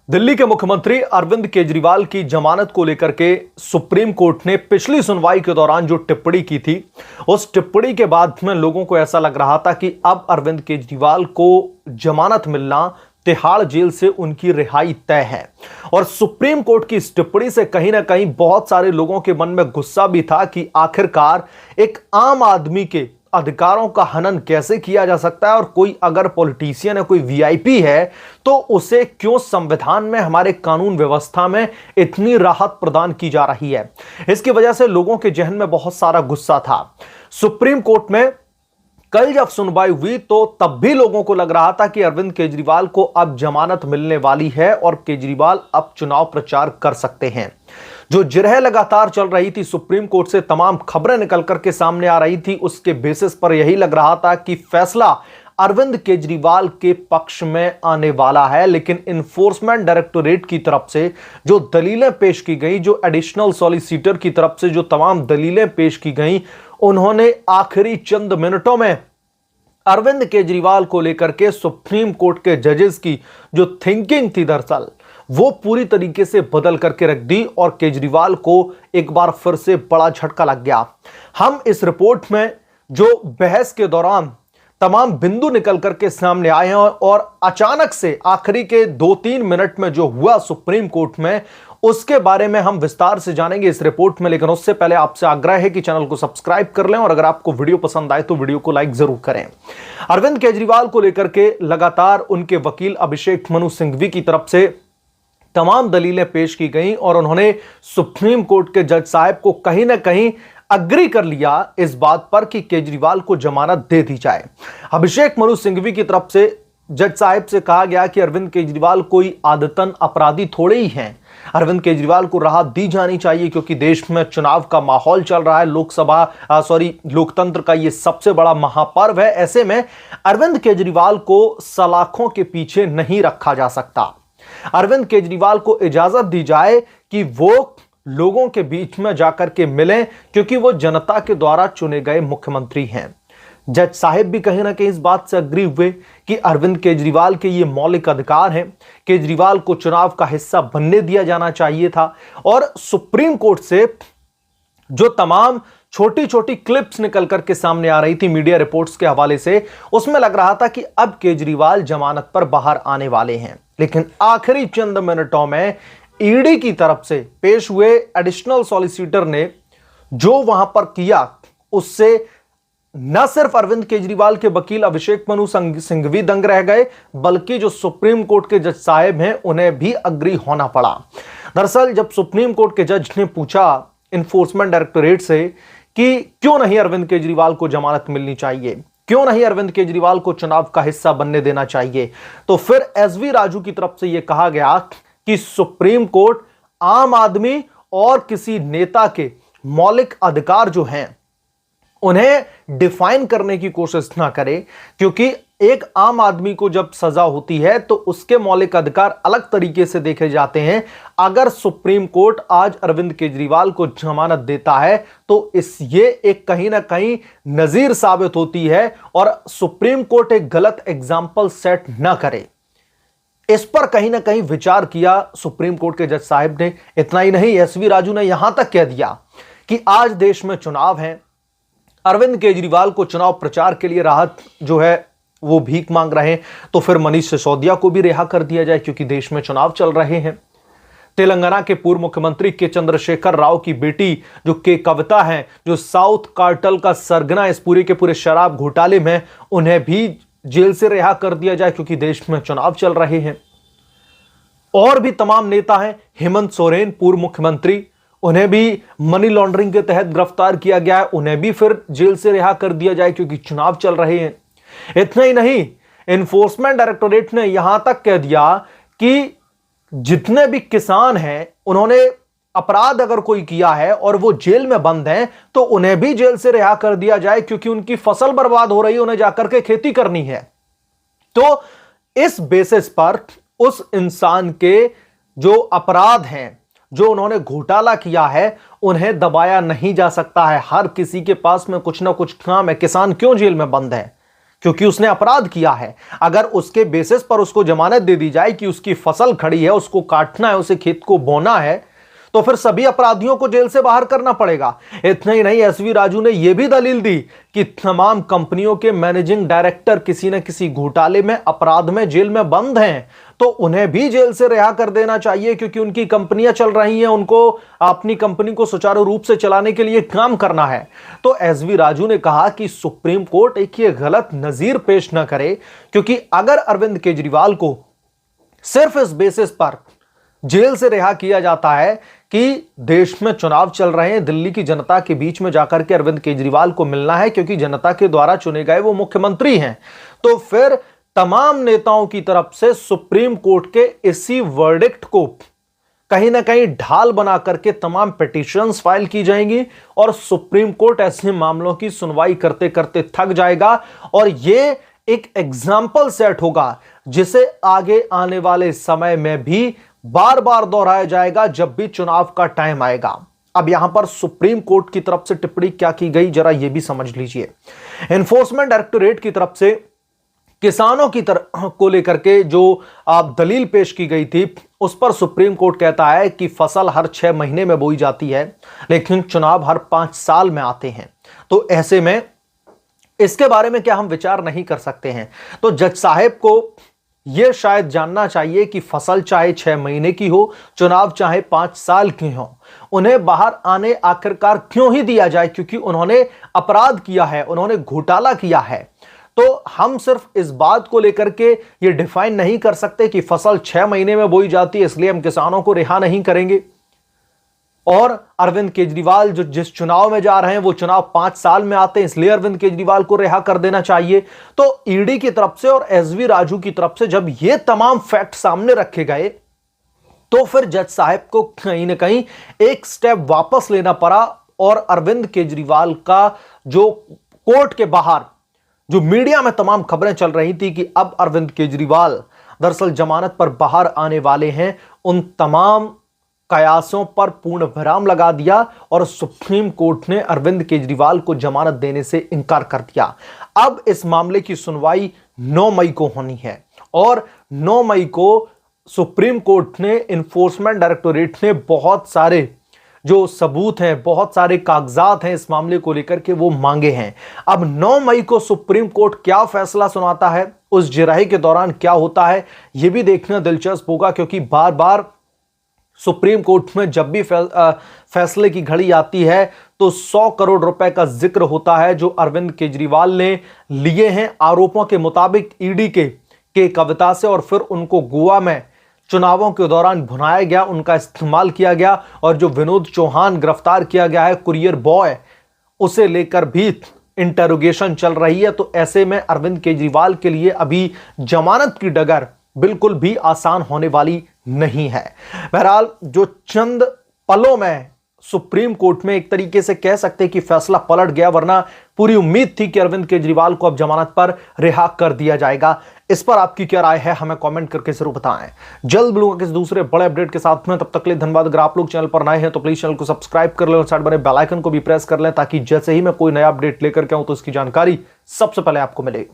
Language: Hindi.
दिल्ली के मुख्यमंत्री अरविंद केजरीवाल की जमानत को लेकर के सुप्रीम कोर्ट ने पिछली सुनवाई के दौरान जो टिप्पणी की थी, उस टिप्पणी के बाद में लोगों को ऐसा लग रहा था कि अब अरविंद केजरीवाल को जमानत मिलना, तिहाड़ जेल से उनकी रिहाई तय है। और सुप्रीम कोर्ट की इस टिप्पणी से कहीं ना कहीं बहुत सारे लोगों के मन में गुस्सा भी था कि आखिरकार एक आम आदमी के अधिकारों का हनन कैसे किया जा सकता है, और कोई अगर पॉलिटिशियन है, कोई वीआईपी है, तो उसे क्यों संविधान में, हमारे कानून व्यवस्था में इतनी राहत प्रदान की जा रही है। इसकी वजह से लोगों के जहन में बहुत सारा गुस्सा था। सुप्रीम कोर्ट में कल जब सुनवाई हुई तो तब भी लोगों को लग रहा था कि अरविंद केजरीवाल को अब जमानत मिलने वाली है और केजरीवाल अब चुनाव प्रचार कर सकते हैं। जो जिरह लगातार चल रही थी, सुप्रीम कोर्ट से तमाम खबरें निकल करके सामने आ रही थी, उसके बेसिस पर यही लग रहा था कि फैसला अरविंद केजरीवाल के पक्ष में आने वाला है। लेकिन इन्फोर्समेंट डायरेक्टोरेट की तरफ से जो दलीलें पेश की गई, जो एडिशनल सॉलिसिटर की तरफ से जो तमाम दलीलें पेश की गई, उन्होंने आखिरी चंद मिनटों में अरविंद केजरीवाल को लेकर के सुप्रीम कोर्ट के जजेस की जो थिंकिंग थी, दरअसल वो पूरी तरीके से बदल करके रख दी और केजरीवाल को एक बार फिर से बड़ा झटका लग गया। हम इस रिपोर्ट में जो बहस के दौरान तमाम बिंदु निकल करके सामने आए हैं और अचानक से आखिरी के 2-3 मिनट में जो हुआ सुप्रीम कोर्ट में, उसके बारे में हम विस्तार से जानेंगे इस रिपोर्ट में। लेकिन उससे पहले आपसे आग्रह है कि चैनल को सब्सक्राइब कर लें और अगर आपको वीडियो पसंद आए तो वीडियो को लाइक जरूर करें। अरविंद केजरीवाल को लेकर के लगातार उनके वकील अभिषेक मनु सिंघवी की तरफ से तमाम दलीलें पेश की गई और उन्होंने सुप्रीम कोर्ट के जज साहब को कहीं ना कहीं अग्री कर लिया इस बात पर कि केजरीवाल को जमानत दे दी जाए। अभिषेक मनु सिंघवी की तरफ से जज साहब से कहा गया कि अरविंद केजरीवाल कोई आदतन अपराधी थोड़े ही हैं। अरविंद केजरीवाल को राहत दी जानी चाहिए क्योंकि देश में चुनाव का माहौल चल रहा है, लोकतंत्र का ये सबसे बड़ा महापर्व है। ऐसे में अरविंद केजरीवाल को सलाखों के पीछे नहीं रखा जा सकता। अरविंद केजरीवाल को इजाजत दी जाए कि वो लोगों के बीच में जाकर के मिलें क्योंकि वो जनता के द्वारा चुने गए मुख्यमंत्री हैं। जज साहिब भी कहीं ना कहीं इस बात से अग्री हुए कि अरविंद केजरीवाल के ये मौलिक अधिकार हैं, केजरीवाल को चुनाव का हिस्सा बनने दिया जाना चाहिए था। और सुप्रीम कोर्ट से जो तमाम छोटी छोटी क्लिप्स निकल करके सामने आ रही थी मीडिया रिपोर्ट्स के हवाले से, उसमें लग रहा था कि अब केजरीवाल जमानत पर बाहर आने वाले हैं। लेकिन आखिरी चंद मिनटों में ईडी की तरफ से पेश हुए एडिशनल सॉलिसिटर ने जो वहां पर किया, उससे न सिर्फ अरविंद केजरीवाल के वकील अभिषेक मनु सिंघवी दंग रह गए, बल्कि जो सुप्रीम कोर्ट के जज साहब हैं उन्हें भी अग्री होना पड़ा। दरअसल जब सुप्रीम कोर्ट के जज ने पूछा इन्फोर्समेंट डायरेक्टोरेट से कि क्यों नहीं अरविंद केजरीवाल को जमानत मिलनी चाहिए, क्यों नहीं अरविंद केजरीवाल को चुनाव का हिस्सा बनने देना चाहिए, तो फिर एसवी राजू की तरफ से यह कहा गया कि सुप्रीम कोर्ट आम आदमी और किसी नेता के मौलिक अधिकार जो हैं उन्हें डिफाइन करने की कोशिश ना करे, क्योंकि एक आम आदमी को जब सजा होती है तो उसके मौलिक अधिकार अलग तरीके से देखे जाते हैं। अगर सुप्रीम कोर्ट आज अरविंद केजरीवाल को जमानत देता है तो ये एक कहीं ना कहीं नजीर साबित होती है और सुप्रीम कोर्ट एक गलत एग्जाम्पल सेट ना करे। इस पर कहीं ना कहीं विचार किया सुप्रीम कोर्ट के जज साहब ने। इतना ही नहीं, एसवी राजू ने यहां तक कह दिया कि आज देश में चुनाव है, अरविंद केजरीवाल को चुनाव प्रचार के लिए राहत जो है वो भीख मांग रहे हैं, तो फिर मनीष सिसोदिया को भी रिहा कर दिया जाए क्योंकि देश में चुनाव चल रहे हैं। तेलंगाना के पूर्व मुख्यमंत्री के चंद्रशेखर राव की बेटी जो के कविता है, जो साउथ कार्टेल का सरगना इस पूरे के पूरे शराब घोटाले में, उन्हें भी जेल से रिहा कर दिया जाए क्योंकि देश में चुनाव चल रहे हैं। और भी तमाम नेता हैं, हेमंत सोरेन पूर्व मुख्यमंत्री, उन्हें भी मनी लॉन्ड्रिंग के तहत गिरफ्तार किया गया है, उन्हें भी फिर जेल से रिहा कर दिया जाए क्योंकि चुनाव चल रहे हैं। इतना ही नहीं, इन्फोर्समेंट डायरेक्टोरेट ने यहां तक कह दिया कि जितने भी किसान हैं, उन्होंने अपराध अगर कोई किया है और वो जेल में बंद हैं तो उन्हें भी जेल से रिहा कर दिया जाए क्योंकि उनकी फसल बर्बाद हो रही है, उन्हें जाकर के खेती करनी है। तो इस बेसिस पर उस इंसान के जो अपराध हैं, जो उन्होंने घोटाला किया है, उन्हें दबाया नहीं जा सकता है। हर किसी के पास में कुछ ना कुछ काम है। किसान क्यों जेल में बंद है? क्योंकि उसने अपराध किया है। अगर उसके बेसिस पर उसको जमानत दे दी जाए कि उसकी फसल खड़ी है, उसको काटना है, उसे खेत को बोना है, तो फिर सभी अपराधियों को जेल से बाहर करना पड़ेगा। इतना ही नहीं, एसवी राजू ने यह भी दलील दी कि तमाम कंपनियों के मैनेजिंग डायरेक्टर किसी न किसी घोटाले में, अपराध में जेल में बंद हैं, तो उन्हें भी जेल से रिहा कर देना चाहिए, क्योंकि उनकी कंपनियां चल रही हैं, उनको अपनी कंपनी को सुचारू रूप से चलाने के लिए काम करना है। तो एसवी राजू ने कहा कि सुप्रीम कोर्ट एक ये गलत नजीर पेश न करे, क्योंकि अगर अरविंद केजरीवाल को सिर्फ इस बेसिस पर जेल से रिहा किया जाता है कि देश में चुनाव चल रहे हैं, दिल्ली की जनता के बीच में जाकर के अरविंद केजरीवाल को मिलना है, क्योंकि जनता के द्वारा चुने गए वो मुख्यमंत्री हैं, तो फिर तमाम नेताओं की तरफ से सुप्रीम कोर्ट के इसी वर्डिक्ट को कहीं ना कहीं ढाल बना करके तमाम पिटीशंस फाइल की जाएंगी और सुप्रीम कोर्ट ऐसे मामलों की सुनवाई करते करते थक जाएगा। और यह एक एग्जाम्पल सेट होगा जिसे आगे आने वाले समय में भी बार बार दोहराया जाएगा जब भी चुनाव का टाइम आएगा। अब यहां पर सुप्रीम कोर्ट की तरफ से टिप्पणी क्या की गई, जरा यह भी समझ लीजिए। एनफोर्समेंट डायरेक्टोरेट की तरफ से किसानों की तरफ को लेकर के जो दलील पेश की गई थी, उस पर सुप्रीम कोर्ट कहता है कि फसल हर 6 महीने में बोई जाती है, लेकिन चुनाव हर 5 साल में आते हैं, तो ऐसे में इसके बारे में क्या हम विचार नहीं कर सकते हैं? तो जज साहब को यह शायद जानना चाहिए कि फसल चाहे 6 महीने की हो, चुनाव चाहे 5 साल की हो, उन्हें बाहर आने आखिरकार क्यों ही दिया जाए? क्योंकि उन्होंने अपराध किया है, उन्होंने घोटाला किया है। तो हम सिर्फ इस बात को लेकर के ये डिफाइन नहीं कर सकते कि फसल 6 महीने में बोई जाती है इसलिए हम किसानों को रिहा नहीं करेंगे, और अरविंद केजरीवाल जो जिस चुनाव में जा रहे हैं वो चुनाव 5 साल में आते हैं इसलिए अरविंद केजरीवाल को रिहा कर देना चाहिए। तो ईडी की तरफ से और एसवी राजू की तरफ से जब ये तमाम फैक्ट सामने रखे गए, तो फिर जज साहब को कहीं ना कहीं एक स्टेप वापस लेना पड़ा और अरविंद केजरीवाल का जो कोर्ट के बाहर जो मीडिया में तमाम खबरें चल रही थी कि अब अरविंद केजरीवाल दरअसल जमानत पर बाहर आने वाले हैं, उन तमाम कयासों पर पूर्ण विराम लगा दिया और सुप्रीम कोर्ट ने अरविंद केजरीवाल को जमानत देने से इनकार कर दिया। अब इस मामले की सुनवाई 9 मई को होनी है और 9 मई को सुप्रीम कोर्ट ने, एनफोर्समेंट डायरेक्टोरेट ने बहुत सारे जो सबूत हैं, बहुत सारे कागजात हैं इस मामले को लेकर के वो मांगे हैं। अब 9 मई को सुप्रीम कोर्ट क्या फैसला सुनाता है, उस जिरह के दौरान क्या होता है, यह भी देखना दिलचस्प होगा, क्योंकि बार बार सुप्रीम कोर्ट में जब भी फैसले की घड़ी आती है तो 100 करोड़ रुपए का जिक्र होता है जो अरविंद केजरीवाल ने लिए हैं आरोपों के मुताबिक ईडी के कविता से, और फिर उनको गोवा में चुनावों के दौरान भुनाया गया, उनका इस्तेमाल किया गया। और जो विनोद चौहान गिरफ्तार किया गया है कुरियर बॉय, उसे लेकर भी इंटरोगेशन चल रही है। तो ऐसे में अरविंद केजरीवाल के लिए अभी जमानत की डगर बिल्कुल भी आसान होने वाली नहीं है। बहरहाल जो चंद पलों में सुप्रीम कोर्ट में एक तरीके से कह सकते हैं कि फैसला पलट गया, वरना पूरी उम्मीद थी कि अरविंद केजरीवाल को अब जमानत पर रिहा कर दिया जाएगा। इस पर आपकी क्या राय है, हमें कमेंट करके जरूर बताएं। जल्द मिलूंगा किसी दूसरे बड़े अपडेट के साथ में, तब तक के लिए धन्यवाद। अगर आप लोग चैनल पर नए हैं तो प्लीज चैनल को सब्सक्राइब कर लें और साइड बने बेल आइकन को भी प्रेस कर लें, ताकि जैसे ही मैं कोई नया अपडेट लेकर के आऊं तो इसकी जानकारी सबसे पहले आपको मिले।